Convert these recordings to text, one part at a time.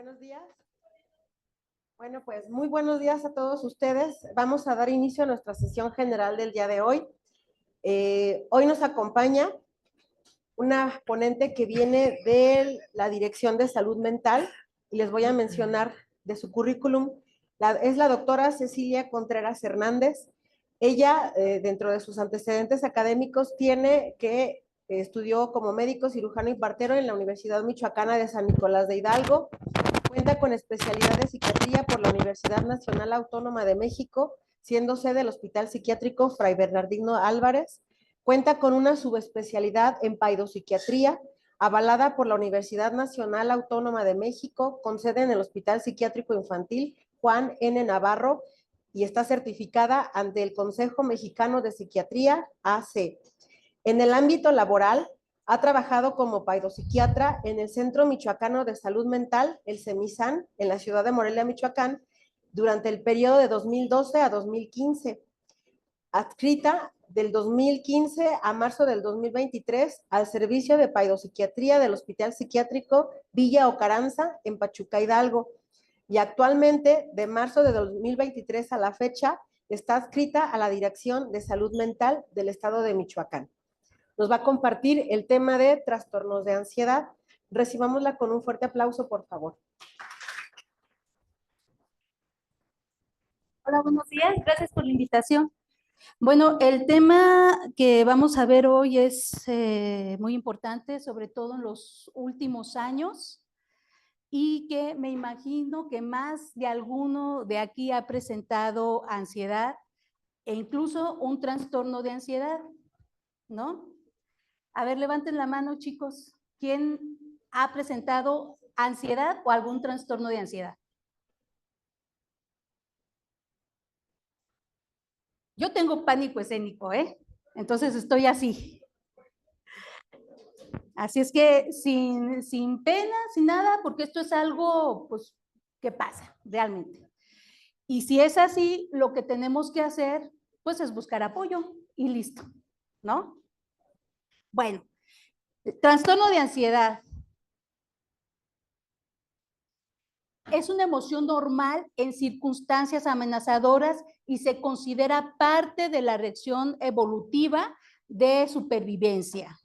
Buenos días. Bueno, pues muy buenos días a todos ustedes. Vamos a dar inicio a nuestra sesión general del día de hoy. Hoy nos acompaña una ponente que viene de la Dirección de Salud Mental y les voy a mencionar de su currículum. Es la doctora Cecilia Contreras Hernández. Ella, dentro de sus antecedentes académicos, tiene que estudió como médico cirujano y partero en la Universidad Michoacana de San Nicolás de Hidalgo. Cuenta con especialidad de psiquiatría por la Universidad Nacional Autónoma de México, siendo sede del Hospital Psiquiátrico Fray Bernardino Álvarez. Cuenta con una subespecialidad en paidopsiquiatría, avalada por la Universidad Nacional Autónoma de México, con sede en el Hospital Psiquiátrico Infantil Juan N. Navarro, y está certificada ante el Consejo Mexicano de Psiquiatría, AC. En el ámbito laboral, ha trabajado como paidopsiquiatra en el Centro Michoacano de Salud Mental, el CEMISAN, en la ciudad de Morelia, Michoacán, durante el periodo de 2012 a 2015. Adscrita del 2015 a marzo del 2023 al servicio de paidopsiquiatría del Hospital Psiquiátrico Villa Ocaranza, en Pachuca, Hidalgo. Y actualmente, de marzo de 2023 a la fecha, está adscrita a la Dirección de Salud Mental del Estado de Michoacán. Nos va a compartir el tema de trastornos de ansiedad. Recibámosla con un fuerte aplauso, por favor. Hola, buenos días. Gracias por la invitación. Bueno, el tema que vamos a ver hoy es muy importante, sobre todo en los últimos años, y que me imagino que más de alguno de aquí ha presentado ansiedad e incluso un trastorno de ansiedad, ¿no? A ver, levanten la mano, chicos. ¿Quién ha presentado ansiedad o algún trastorno de ansiedad? Yo tengo pánico escénico, ¿eh? Entonces estoy así. Así es que sin pena, sin nada, porque esto es algo, pues, que pasa realmente. Y si es así, lo que tenemos que hacer, pues, es buscar apoyo y listo, ¿no? Bueno, trastorno de ansiedad. Es una emoción normal en circunstancias amenazadoras y se considera parte de la reacción evolutiva de supervivencia.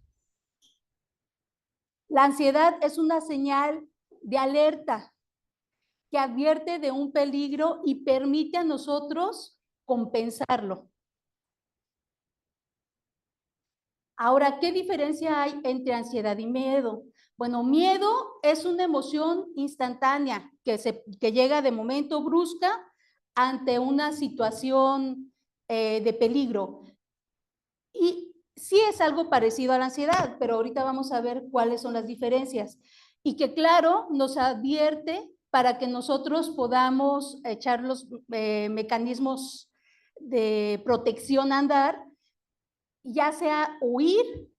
La ansiedad es una señal de alerta que advierte de un peligro y permite a nosotros compensarlo. Ahora, ¿qué diferencia hay entre ansiedad y miedo? Bueno, miedo es una emoción instantánea que llega de momento brusca ante una situación de peligro. Y sí es algo parecido a la ansiedad, pero ahorita vamos a ver cuáles son las diferencias. Y que claro, nos advierte para que nosotros podamos echar los mecanismos de protección a andar, ya sea huir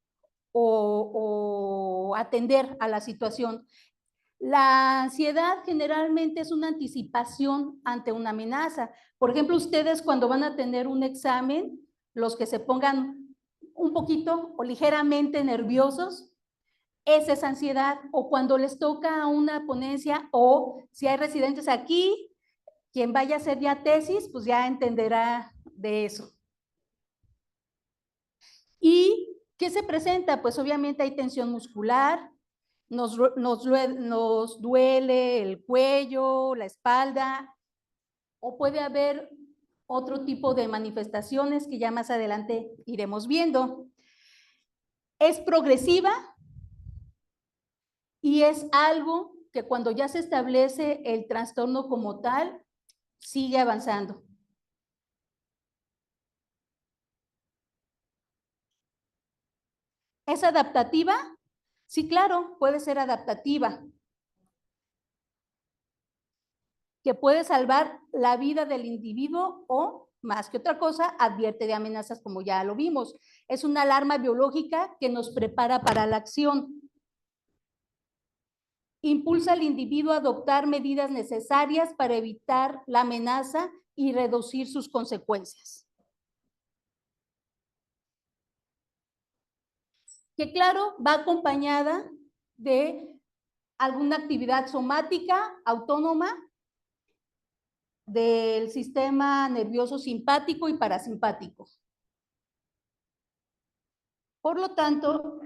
o atender a la situación. La ansiedad generalmente es una anticipación ante una amenaza. Por ejemplo, ustedes cuando van a tener un examen, los que se pongan un poquito o ligeramente nerviosos, esa es ansiedad. O cuando les toca una ponencia, o si hay residentes aquí, quien vaya a hacer ya tesis, pues ya entenderá de eso. ¿Y qué se presenta? Pues obviamente hay tensión muscular, nos duele el cuello, la espalda, o puede haber otro tipo de manifestaciones que ya más adelante iremos viendo. Es progresiva y es algo que cuando ya se establece el trastorno como tal, sigue avanzando. ¿Es adaptativa? Sí, claro, puede ser adaptativa, que puede salvar la vida del individuo o, más que otra cosa, advierte de amenazas, como ya lo vimos. Es una alarma biológica que nos prepara para la acción. Impulsa al individuo a adoptar medidas necesarias para evitar la amenaza y reducir sus consecuencias. Que claro, va acompañada de alguna actividad somática autónoma del sistema nervioso simpático y parasimpático. Por lo tanto,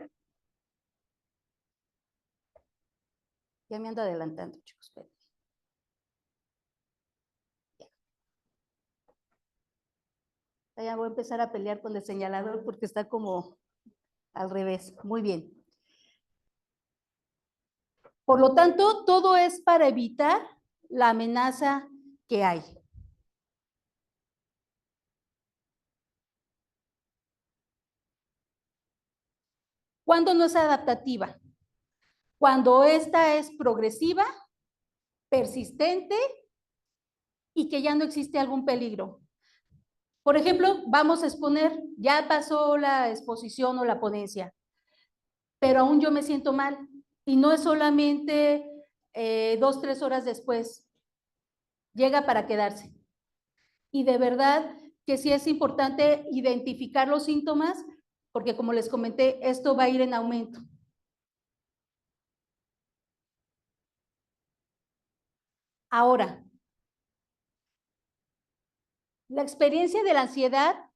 ya me ando adelantando, chicos. Ya voy a empezar a pelear con el señalador porque está como al revés. Muy bien. Por lo tanto, todo es para evitar la amenaza que hay. ¿Cuándo no es adaptativa? Cuando esta es progresiva, persistente y que ya no existe algún peligro. Por ejemplo, vamos a exponer, ya pasó la exposición o la ponencia, pero aún yo me siento mal y no es solamente 2, 3 horas después, llega para quedarse. Y de verdad que sí es importante identificar los síntomas, porque como les comenté, esto va a ir en aumento. Ahora, la experiencia de la ansiedad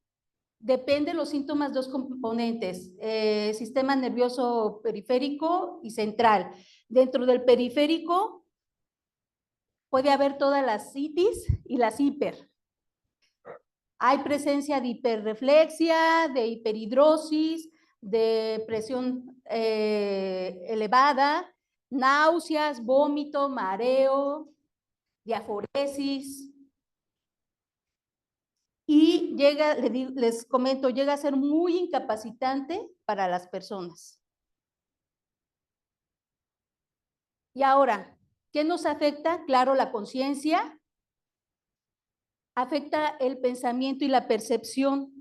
depende de los síntomas, dos componentes, sistema nervioso periférico y central. Dentro del periférico puede haber todas las itis y las hiper. Hay presencia de hiperreflexia, de hiperhidrosis, de presión elevada, náuseas, vómito, mareo, diaforesis. Y llega, les comento, llega a ser muy incapacitante para las personas. Y ahora, ¿qué nos afecta? Claro, la conciencia, afecta el pensamiento y la percepción.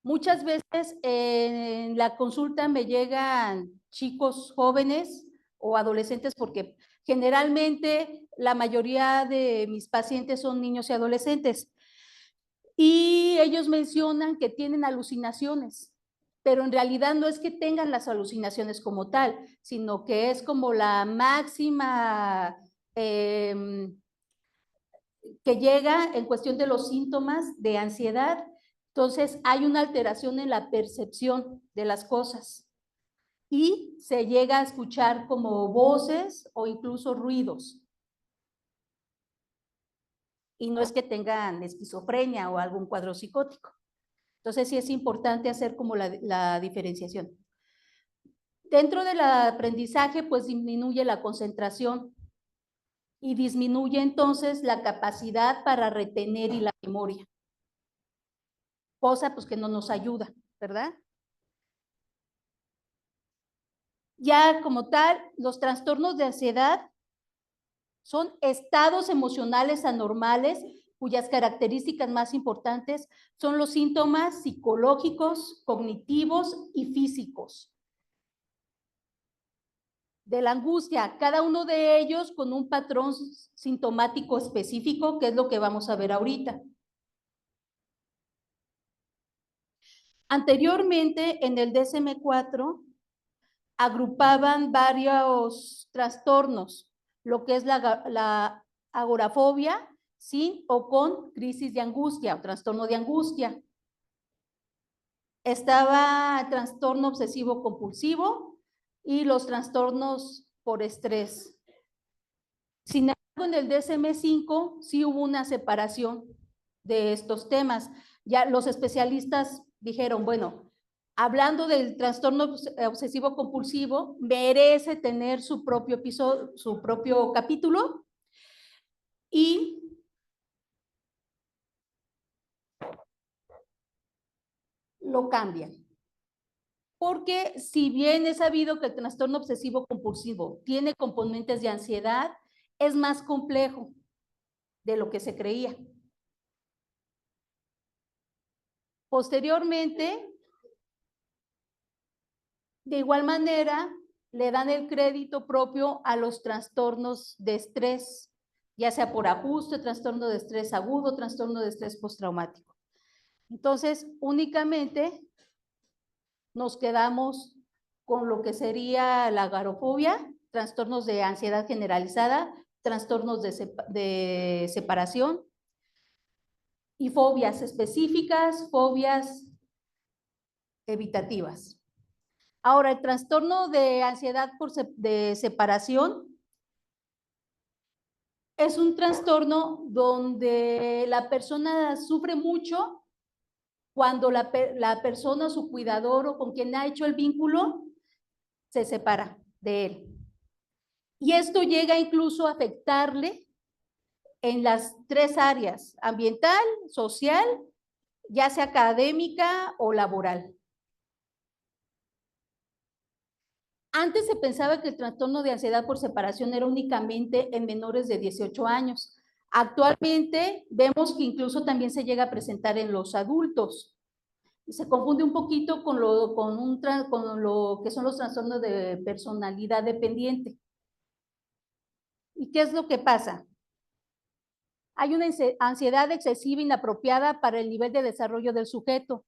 Muchas veces en la consulta me llegan chicos jóvenes o adolescentes porque generalmente la mayoría de mis pacientes son niños y adolescentes. Y ellos mencionan que tienen alucinaciones, pero en realidad no es que tengan las alucinaciones como tal, sino que es como la máxima que llega en cuestión de los síntomas de ansiedad. Entonces hay una alteración en la percepción de las cosas y se llega a escuchar como voces o incluso ruidos. Y no es que tengan esquizofrenia o algún cuadro psicótico. Entonces sí es importante hacer como la diferenciación. Dentro del aprendizaje, pues disminuye la concentración y disminuye entonces la capacidad para retener y la memoria. Cosa pues que no nos ayuda, ¿verdad? Ya como tal, los trastornos de ansiedad son estados emocionales anormales cuyas características más importantes son los síntomas psicológicos, cognitivos y físicos. De la angustia, cada uno de ellos con un patrón sintomático específico, que es lo que vamos a ver ahorita. Anteriormente, en el DSM-4, agrupaban varios trastornos, lo que es la agorafobia, sin o con crisis de angustia o trastorno de angustia. Estaba el trastorno obsesivo compulsivo y los trastornos por estrés. Sin embargo, en el DSM-5 sí hubo una separación de estos temas. Ya los especialistas dijeron, bueno, hablando del trastorno obsesivo compulsivo, merece tener su propio episodio, su propio capítulo y lo cambian. Porque si bien es sabido que el trastorno obsesivo compulsivo tiene componentes de ansiedad, es más complejo de lo que se creía. Posteriormente, de igual manera, le dan el crédito propio a los trastornos de estrés, ya sea por ajuste, trastorno de estrés agudo, trastorno de estrés postraumático. Entonces, únicamente nos quedamos con lo que sería la agorafobia, trastornos de ansiedad generalizada, trastornos de separación y fobias específicas, fobias evitativas. Ahora, el trastorno de ansiedad de separación es un trastorno donde la persona sufre mucho cuando la persona, su cuidador o con quien ha hecho el vínculo, se separa de él. Y esto llega incluso a afectarle en las tres áreas: ambiental, social, ya sea académica o laboral. Antes se pensaba que el trastorno de ansiedad por separación era únicamente en menores de 18 años. Actualmente vemos que incluso también se llega a presentar en los adultos. Se confunde un poquito con lo que son los trastornos de personalidad dependiente. ¿Y qué es lo que pasa? Hay una ansiedad excesiva inapropiada para el nivel de desarrollo del sujeto,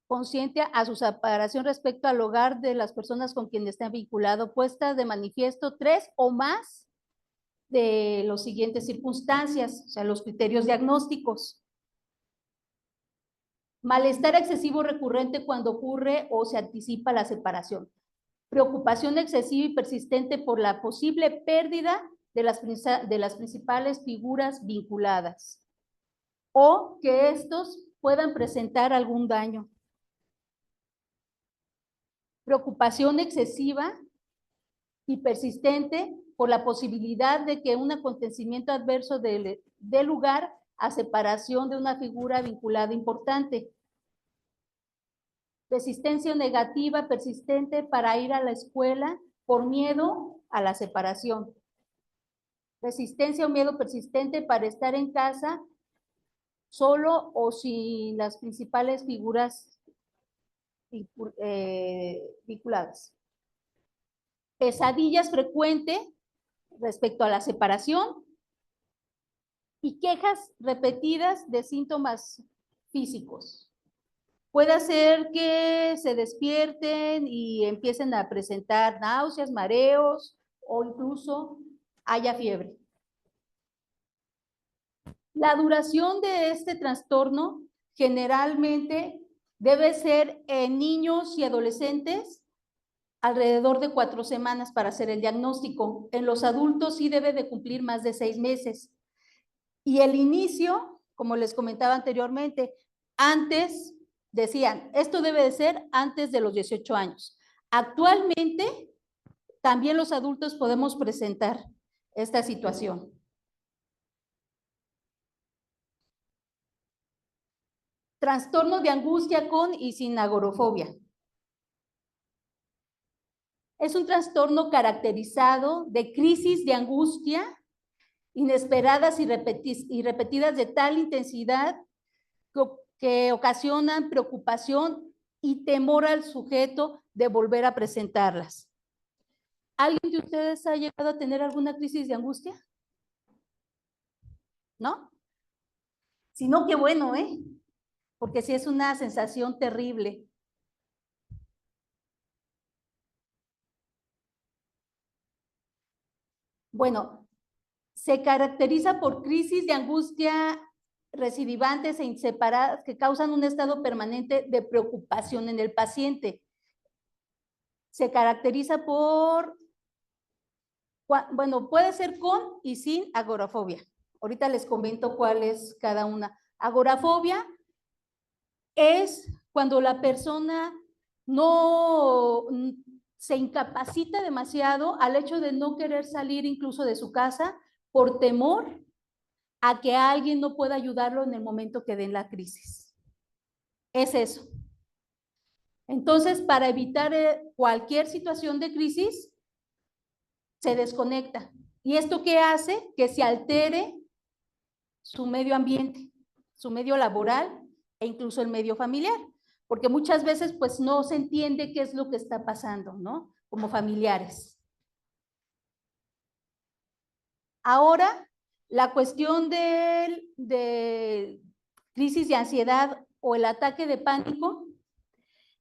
consciente a su separación respecto al hogar de las personas con quienes está vinculado, puestas de manifiesto 3 o más de las siguientes circunstancias, o sea, los criterios diagnósticos. Malestar excesivo recurrente cuando ocurre o se anticipa la separación. Preocupación excesiva y persistente por la posible pérdida de las principales figuras vinculadas, o que estos puedan presentar algún daño. Preocupación excesiva y persistente por la posibilidad de que un acontecimiento adverso dé lugar a separación de una figura vinculada importante. Resistencia negativa persistente para ir a la escuela por miedo a la separación. Resistencia o miedo persistente para estar en casa solo o sin las principales figuras vinculadas. Pesadillas frecuentes respecto a la separación y quejas repetidas de síntomas físicos. Puede ser que se despierten y empiecen a presentar náuseas, mareos o incluso haya fiebre. La duración de este trastorno generalmente debe ser en niños y adolescentes alrededor de 4 semanas para hacer el diagnóstico. En los adultos sí debe de cumplir más de 6 meses. Y el inicio, como les comentaba anteriormente, antes decían, esto debe de ser antes de los 18 años. Actualmente, también los adultos podemos presentar esta situación. Trastorno de angustia con y sin agorafobia. Es un trastorno caracterizado de crisis de angustia inesperadas y repetidas de tal intensidad que ocasionan preocupación y temor al sujeto de volver a presentarlas. ¿Alguien de ustedes ha llegado a tener alguna crisis de angustia? ¿No? Si no, qué bueno, porque sí es una sensación terrible. Bueno, se caracteriza por crisis de angustia recidivantes e inseparadas que causan un estado permanente de preocupación en el paciente. Se caracteriza por, bueno, puede ser con y sin agorafobia. Ahorita les comento cuál es cada una. Agorafobia es cuando la persona no se incapacita demasiado al hecho de no querer salir incluso de su casa por temor a que alguien no pueda ayudarlo en el momento que den la crisis. Es eso. Entonces, para evitar cualquier situación de crisis, se desconecta. ¿Y esto qué hace? Que se altere su medio ambiente, su medio laboral e incluso el medio familiar, porque muchas veces pues no se entiende qué es lo que está pasando, ¿no? Como familiares. Ahora, la cuestión de crisis de ansiedad o el ataque de pánico,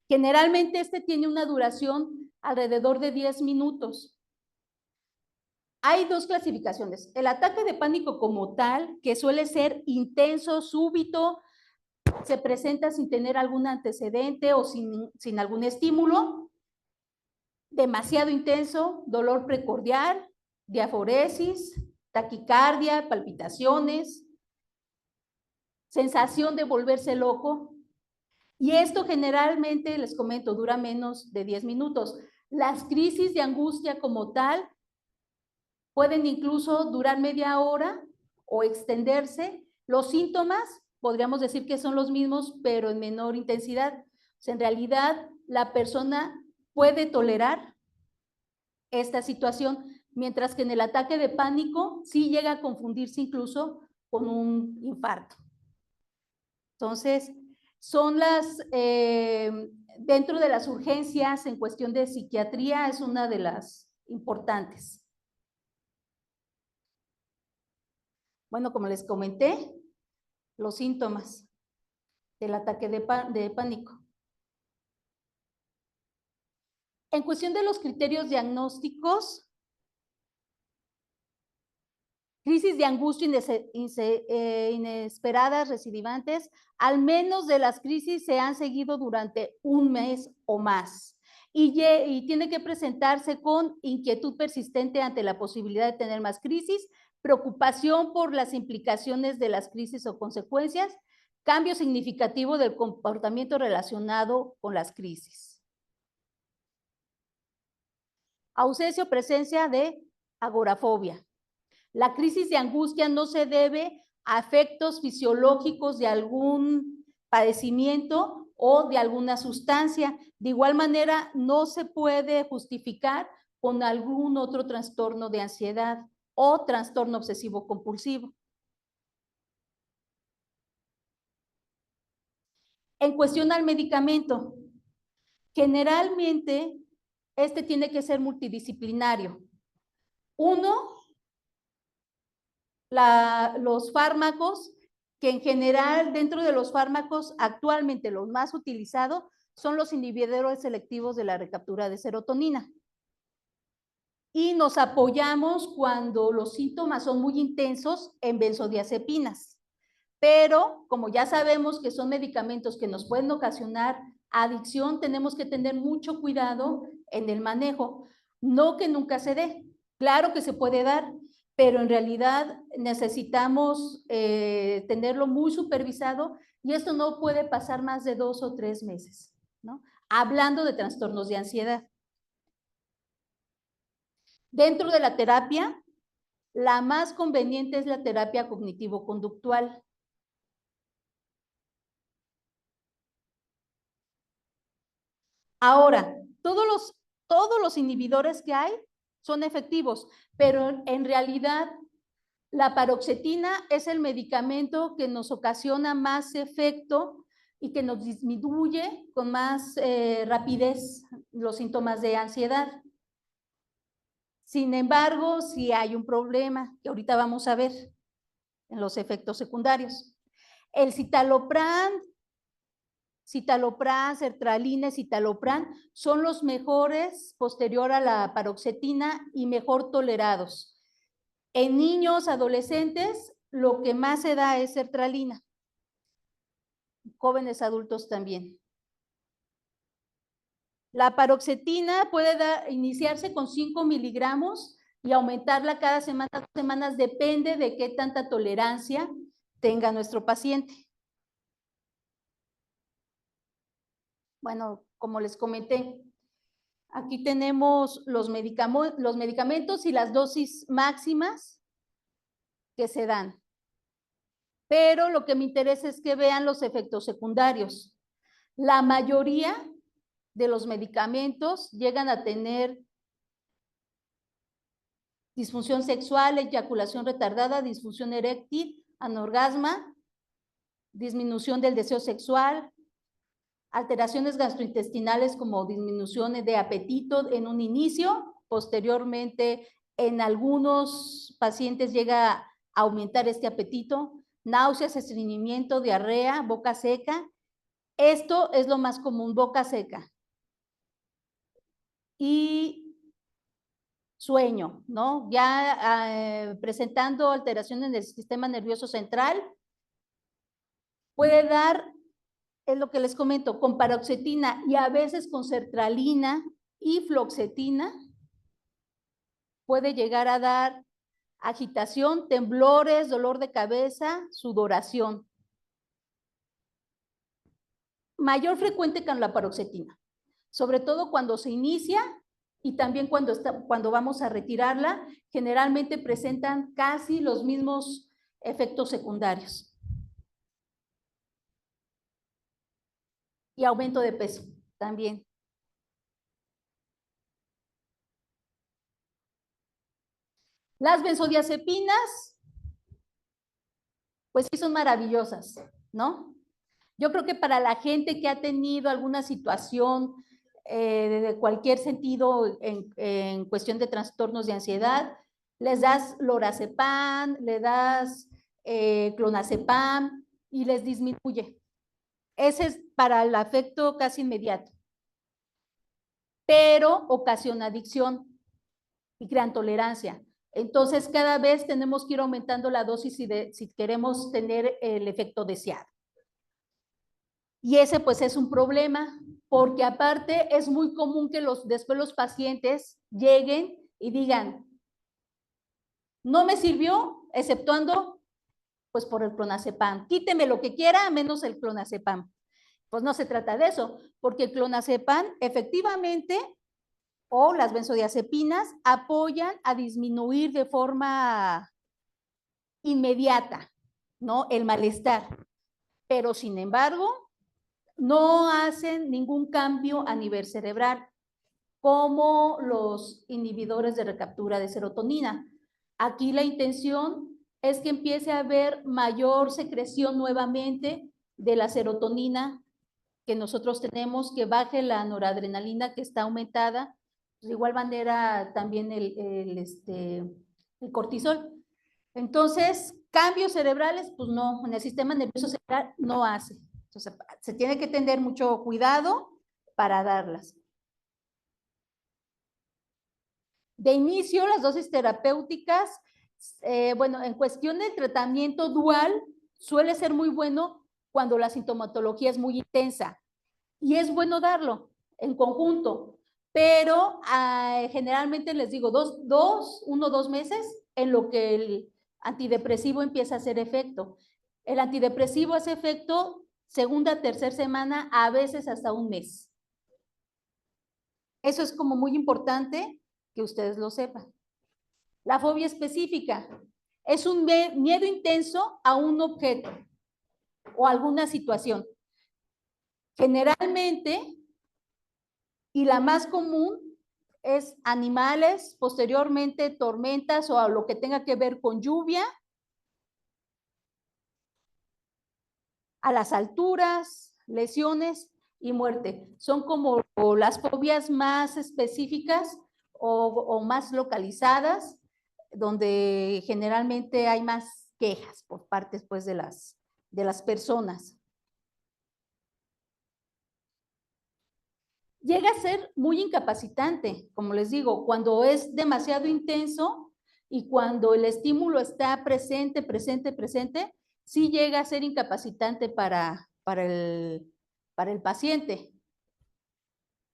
generalmente este tiene una duración alrededor de 10 minutos Hay dos clasificaciones. El ataque de pánico como tal, que suele ser intenso, súbito, se presenta sin tener algún antecedente o sin algún estímulo, demasiado intenso, dolor precordial, diaforesis, taquicardia, palpitaciones, sensación de volverse loco. Y esto generalmente, les comento, dura menos de 10 minutos. Las crisis de angustia como tal pueden incluso durar media hora o extenderse. Los síntomas podríamos decir que son los mismos, pero en menor intensidad. O sea, en realidad, la persona puede tolerar esta situación, mientras que en el ataque de pánico sí llega a confundirse incluso con un infarto. Entonces, son dentro de las urgencias en cuestión de psiquiatría, es una de las importantes. Bueno, como les comenté, los síntomas del ataque de pánico. En cuestión de los criterios diagnósticos, crisis de angustia inesperadas, recidivantes, al menos de las crisis se han seguido durante un mes o más. Y tiene que presentarse con inquietud persistente ante la posibilidad de tener más crisis, preocupación por las implicaciones de las crisis o consecuencias, cambio significativo del comportamiento relacionado con las crisis. Ausencia o presencia de agorafobia. La crisis de angustia no se debe a efectos fisiológicos de algún padecimiento o de alguna sustancia. De igual manera, no se puede justificar con algún otro trastorno de ansiedad o trastorno obsesivo compulsivo. En cuestión al medicamento, generalmente este tiene que ser multidisciplinario. Uno, los fármacos, que en general dentro de los fármacos actualmente los más utilizados son los inhibidores selectivos de la recaptura de serotonina. Y nos apoyamos cuando los síntomas son muy intensos en benzodiazepinas. Pero como ya sabemos que son medicamentos que nos pueden ocasionar adicción, tenemos que tener mucho cuidado en el manejo. No que nunca se dé, claro que se puede dar, pero en realidad necesitamos tenerlo muy supervisado y esto no puede pasar más de 2 o 3 meses, ¿no? Hablando de trastornos de ansiedad. Dentro de la terapia, la más conveniente es la terapia cognitivo-conductual. Ahora, todos los inhibidores que hay son efectivos, pero en realidad la paroxetina es el medicamento que nos ocasiona más efecto y que nos disminuye con más rapidez los síntomas de ansiedad. Sin embargo, sí hay un problema que ahorita vamos a ver en los efectos secundarios. El citalopram, sertralina, citalopram son los mejores posterior a la paroxetina y mejor tolerados. En niños, adolescentes, lo que más se da es sertralina. Jóvenes adultos también. La paroxetina puede iniciarse con 5 miligramos y aumentarla cada semana, 2 semanas, depende de qué tanta tolerancia tenga nuestro paciente. Bueno, como les comenté, aquí tenemos los medicamentos y las dosis máximas que se dan. Pero lo que me interesa es que vean los efectos secundarios. La mayoría de los medicamentos llegan a tener disfunción sexual, eyaculación retardada, disfunción eréctil, anorgasma, disminución del deseo sexual, alteraciones gastrointestinales como disminución de apetito en un inicio, posteriormente en algunos pacientes llega a aumentar este apetito, náuseas, estreñimiento, diarrea, boca seca. Esto es lo más común, boca seca. Y sueño, ¿no? Ya presentando alteraciones en el sistema nervioso central, puede dar, es lo que les comento, con paroxetina y a veces con sertralina y fluoxetina, puede llegar a dar agitación, temblores, dolor de cabeza, sudoración. Mayor frecuente con la paroxetina, sobre todo cuando se inicia y también cuando vamos a retirarla, generalmente presentan casi los mismos efectos secundarios. Y aumento de peso también. Las benzodiazepinas, pues sí son maravillosas, ¿no? Yo creo que para la gente que ha tenido alguna situación de cualquier sentido en cuestión de trastornos de ansiedad, les das lorazepam, le das clonazepam y les disminuye. Ese es para el afecto casi inmediato. Pero ocasiona adicción y crean tolerancia. Entonces, cada vez tenemos que ir aumentando la dosis si queremos tener el efecto deseado. Y ese pues es un problema, porque aparte es muy común que después los pacientes lleguen y digan, no me sirvió, exceptuando pues por el clonazepam. Quíteme lo que quiera, menos el clonazepam. Pues no se trata de eso, porque el clonazepam efectivamente o las benzodiazepinas apoyan a disminuir de forma inmediata, ¿no? El malestar. Pero sin embargo, no hacen ningún cambio a nivel cerebral, como los inhibidores de recaptura de serotonina. Aquí la intención es que empiece a haber mayor secreción nuevamente de la serotonina que nosotros tenemos, que baje la noradrenalina que está aumentada, de igual manera también el cortisol. Entonces, cambios cerebrales, pues no, en el sistema nervioso central no hace. Entonces, se tiene que tener mucho cuidado para darlas. De inicio, las dosis terapéuticas, bueno, en cuestión del tratamiento dual, suele ser muy bueno cuando la sintomatología es muy intensa. Y es bueno darlo en conjunto, pero generalmente les digo 1 o 2 meses en lo que el antidepresivo empieza a hacer efecto. El antidepresivo hace efecto segunda, tercera semana, a veces hasta un mes. Eso es como muy importante que ustedes lo sepan. La fobia específica es un miedo intenso a un objeto o alguna situación. Generalmente, y la más común es animales, posteriormente tormentas o lo que tenga que ver con lluvia, a las alturas, lesiones y muerte. Son como las fobias más específicas o más localizadas, donde generalmente hay más quejas por parte pues, de las personas. Llega a ser muy incapacitante, como les digo, cuando es demasiado intenso y cuando el estímulo está presente, sí llega a ser incapacitante para el paciente.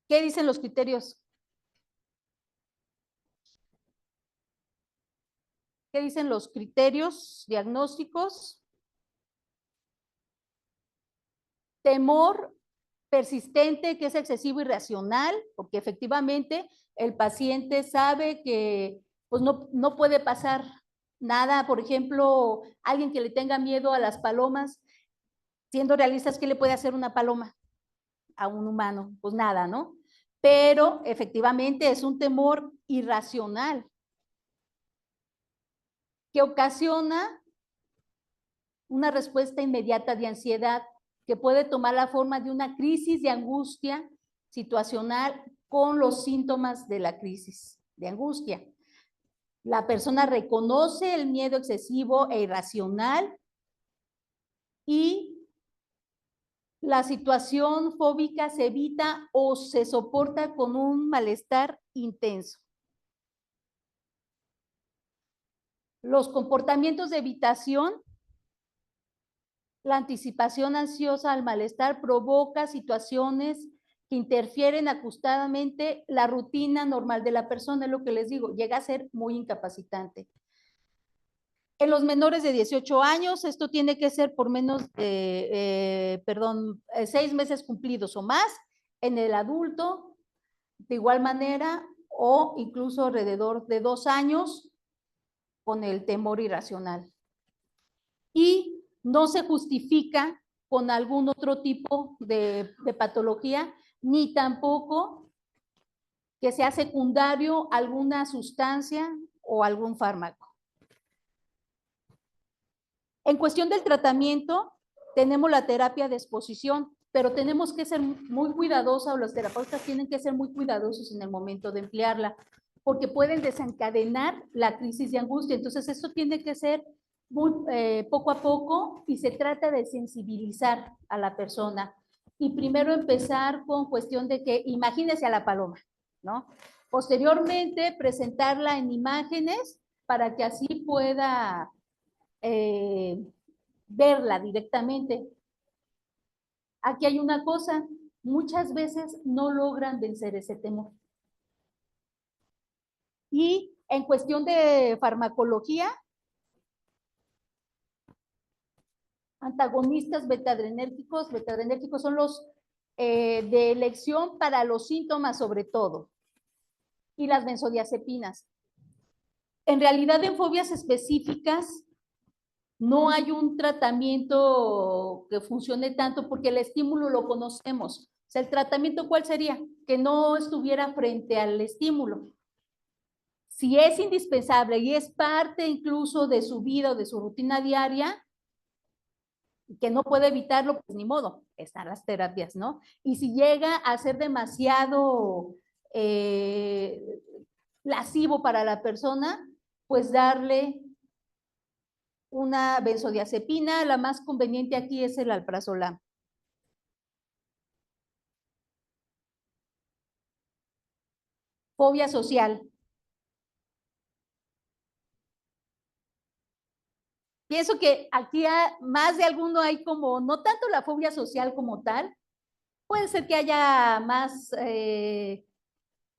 ¿Qué dicen los criterios? ¿Qué dicen los criterios diagnósticos? Temor persistente, que es excesivo y irracional, porque efectivamente el paciente sabe que pues no puede pasar nada. Por ejemplo, alguien que le tenga miedo a las palomas, siendo realistas, ¿qué le puede hacer una paloma a un humano? Pues nada, ¿no? Pero efectivamente es un temor irracional que ocasiona una respuesta inmediata de ansiedad que puede tomar la forma de una crisis de angustia situacional con los síntomas de la crisis de angustia. La persona reconoce el miedo excesivo e irracional y la situación fóbica se evita o se soporta con un malestar intenso. Los comportamientos de evitación, la anticipación ansiosa al malestar provoca situaciones que interfieren acustadamente la rutina normal de la persona, es lo que les digo, llega a ser muy incapacitante. En los menores de 18 años, esto tiene que ser por menos de, 6 meses cumplidos o más. En el adulto, de igual manera, o incluso alrededor de 2 años, con el temor irracional. Y no se justifica con algún otro tipo de patología, ni tampoco que sea secundario alguna sustancia o algún fármaco. En cuestión del tratamiento, tenemos la terapia de exposición, pero tenemos que ser muy cuidadosos, o los terapeutas tienen que ser muy cuidadosos en el momento de emplearla, porque pueden desencadenar la crisis de angustia. Entonces, esto tiene que ser muy, poco a poco, y se trata de sensibilizar a la persona. Y primero empezar con cuestión de que imagínese a la paloma, ¿no? Posteriormente, presentarla en imágenes para que así pueda verla directamente. Aquí hay una cosa, muchas veces no logran vencer ese temor. Y en cuestión de farmacología, antagonistas betadrenérgicos son los de elección para los síntomas sobre todo, y las benzodiazepinas. En realidad, en fobias específicas, no hay un tratamiento que funcione tanto porque el estímulo lo conocemos. O sea, ¿el tratamiento cuál sería? Que no estuviera frente al estímulo. Si es indispensable y es parte incluso de su vida o de su rutina diaria, que no puede evitarlo, pues ni modo, están las terapias, ¿no? Y si llega a ser demasiado lascivo para la persona, pues darle una benzodiazepina. La más conveniente aquí es el alprazolam. Fobia social. Pienso que aquí más de alguno hay como, no tanto la fobia social como tal, puede ser que haya más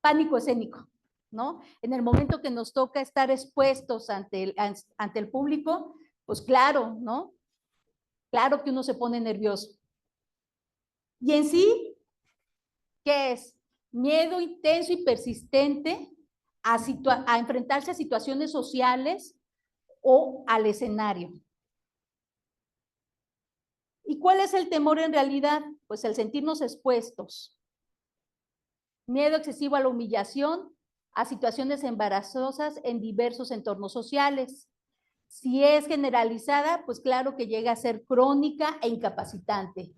pánico escénico, ¿no? En el momento que nos toca estar expuestos ante el público, pues claro, ¿no? Claro que uno se pone nervioso. Y en sí, ¿qué es? Miedo intenso y persistente a enfrentarse a situaciones sociales o al escenario. ¿Y cuál es el temor en realidad? Pues el sentirnos expuestos. Miedo excesivo a la humillación, a situaciones embarazosas en diversos entornos sociales. Si es generalizada, pues claro que llega a ser crónica e incapacitante.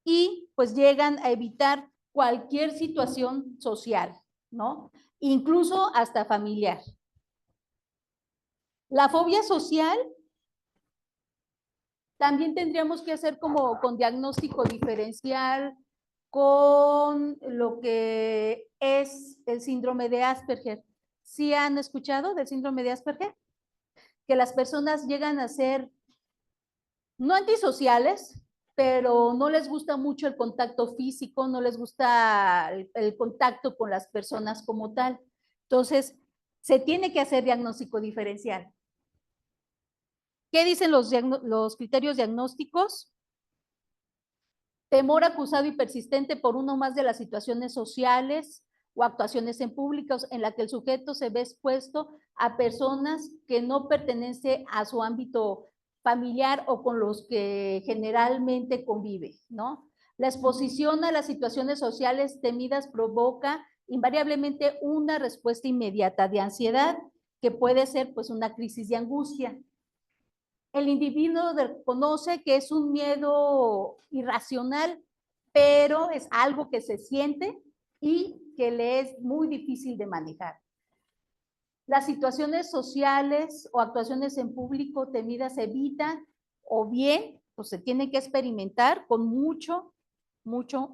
Y pues llegan a evitar cualquier situación social, ¿no? Incluso hasta familiar. La fobia social también tendríamos que hacer como con diagnóstico diferencial, con lo que es el síndrome de Asperger. ¿Sí han escuchado del síndrome de Asperger? Que las personas llegan a ser no antisociales, pero no les gusta mucho el contacto físico, no les gusta el contacto con las personas como tal. Entonces, se tiene que hacer diagnóstico diferencial. ¿Qué dicen los criterios diagnósticos? Temor acusado y persistente por uno más de las situaciones sociales o actuaciones en públicos en la que el sujeto se ve expuesto a personas que no pertenecen a su ámbito familiar o con los que generalmente convive, ¿no? La exposición a las situaciones sociales temidas provoca invariablemente una respuesta inmediata de ansiedad, que puede ser pues una crisis de angustia. El individuo reconoce que es un miedo irracional, pero es algo que se siente y que le es muy difícil de manejar. Las situaciones sociales o actuaciones en público temidas se evitan, o bien pues se tienen que experimentar con mucho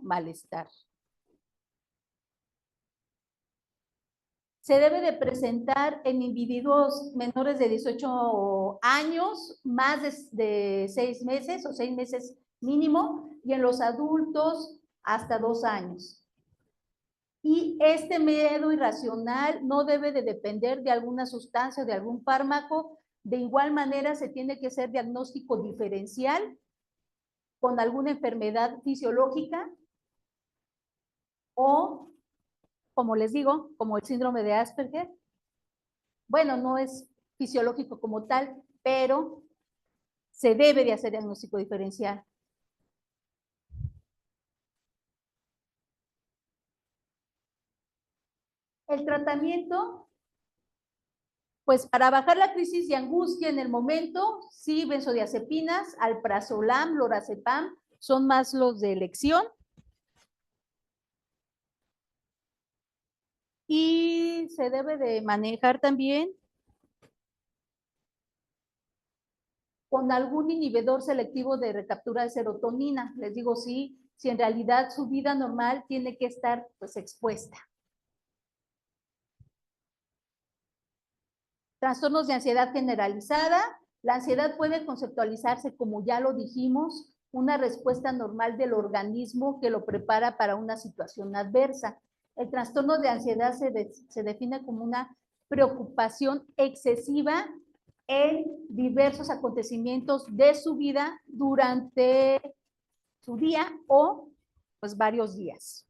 malestar. Se debe de presentar en individuos menores de 18 años, más de 6 meses o 6 meses mínimo, y en los adultos hasta 2 años. Y este miedo irracional no debe de depender de alguna sustancia o de algún fármaco. De igual manera, se tiene que hacer diagnóstico diferencial con alguna enfermedad fisiológica o, como les digo, como el síndrome de Asperger. Bueno, no es fisiológico como tal, pero se debe de hacer diagnóstico diferencial. El tratamiento, pues para bajar la crisis de angustia en el momento, sí, benzodiazepinas, alprazolam, lorazepam, son más los de elección. Y se debe de manejar también con algún inhibidor selectivo de recaptura de serotonina. Les digo, sí, si en realidad su vida normal tiene que estar pues expuesta. Trastornos de ansiedad generalizada. La ansiedad puede conceptualizarse, como ya lo dijimos, una respuesta normal del organismo que lo prepara para una situación adversa. El trastorno de ansiedad se define como una preocupación excesiva en diversos acontecimientos de su vida durante su día o pues varios días.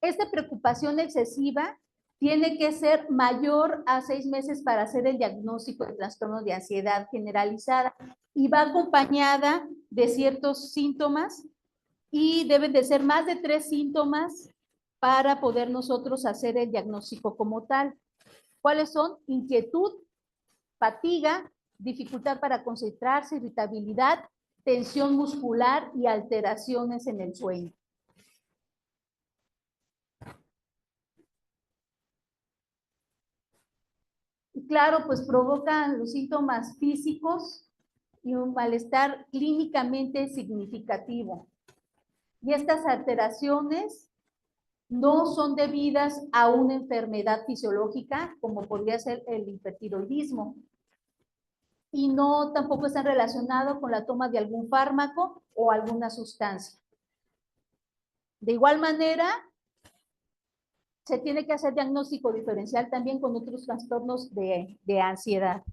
Esta preocupación excesiva tiene que ser mayor a 6 meses para hacer el diagnóstico de trastorno de ansiedad generalizada y va acompañada de ciertos síntomas y deben de ser más de 3 síntomas para poder nosotros hacer el diagnóstico como tal. ¿Cuáles son? Inquietud, fatiga, dificultad para concentrarse, irritabilidad, tensión muscular y alteraciones en el sueño. Y claro, pues provocan los síntomas físicos y un malestar clínicamente significativo. Y estas alteraciones no son debidas a una enfermedad fisiológica, como podría ser el hipertiroidismo, y no tampoco están relacionados con la toma de algún fármaco o alguna sustancia. De igual manera, se tiene que hacer diagnóstico diferencial también con otros trastornos de ansiedad.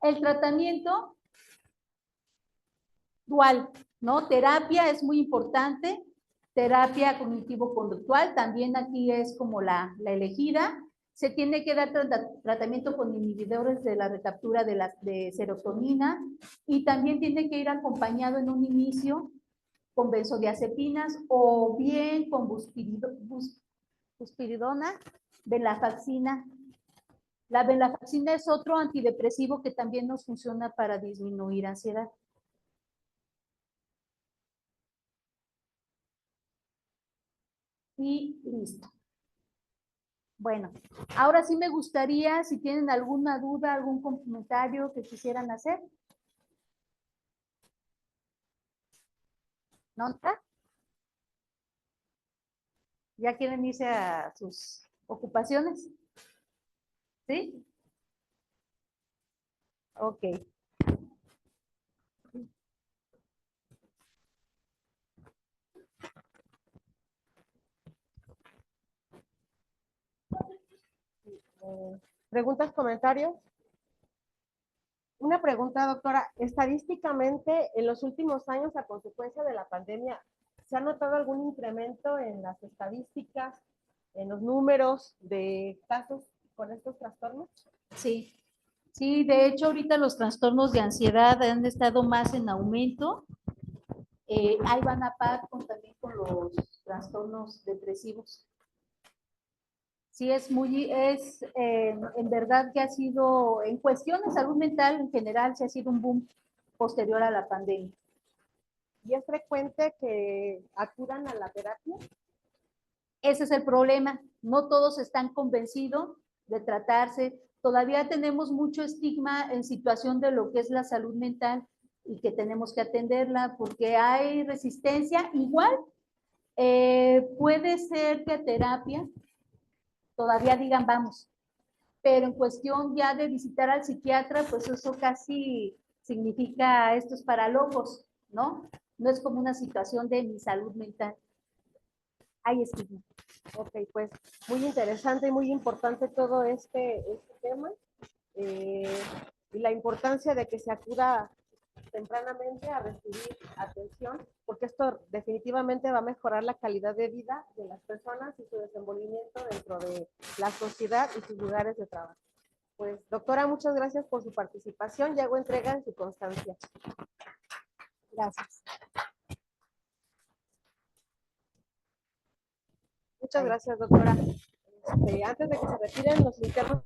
El tratamiento dual, ¿no? Terapia es muy importante, terapia cognitivo-conductual, también aquí es como la elegida. Se tiene que dar tratamiento con inhibidores de la recaptura de serotonina y también tiene que ir acompañado en un inicio con benzodiazepinas o bien con buspiridona, venlafaxina. La venlafaxina es otro antidepresivo que también nos funciona para disminuir ansiedad. Y listo. Bueno, ahora sí me gustaría, si tienen alguna duda, algún comentario que quisieran hacer. ¿Nota? ¿Ya quieren irse a sus ocupaciones? ¿Sí? Ok. ¿Preguntas, comentarios? Una pregunta, doctora. Estadísticamente, en los últimos años, a consecuencia de la pandemia, ¿se ha notado algún incremento en las estadísticas, en los números de casos con estos trastornos? Sí. Sí, de hecho, ahorita los trastornos de ansiedad han estado más en aumento. Ahí van a par también con los trastornos depresivos. Sí, en verdad que ha sido, en cuestión de salud mental en general, sí ha sido un boom posterior a la pandemia. ¿Y es frecuente que acudan a la terapia? Ese es el problema. No todos están convencidos de tratarse. Todavía tenemos mucho estigma en situación de lo que es la salud mental y que tenemos que atenderla porque hay resistencia. Igual puede ser que terapia todavía digan vamos, pero en cuestión ya de visitar al psiquiatra, pues eso casi significa esto es para locos, ¿no? No es como una situación de mi salud mental. Hay estigma. Ok, pues muy interesante y muy importante todo este tema y la importancia de que se acuda tempranamente a recibir atención, porque esto definitivamente va a mejorar la calidad de vida de las personas y su desenvolvimiento dentro de la sociedad y sus lugares de trabajo. Pues, doctora, muchas gracias por su participación y hago entrega en su constancia. Gracias. Muchas gracias, doctora. Antes de que se retiren los internos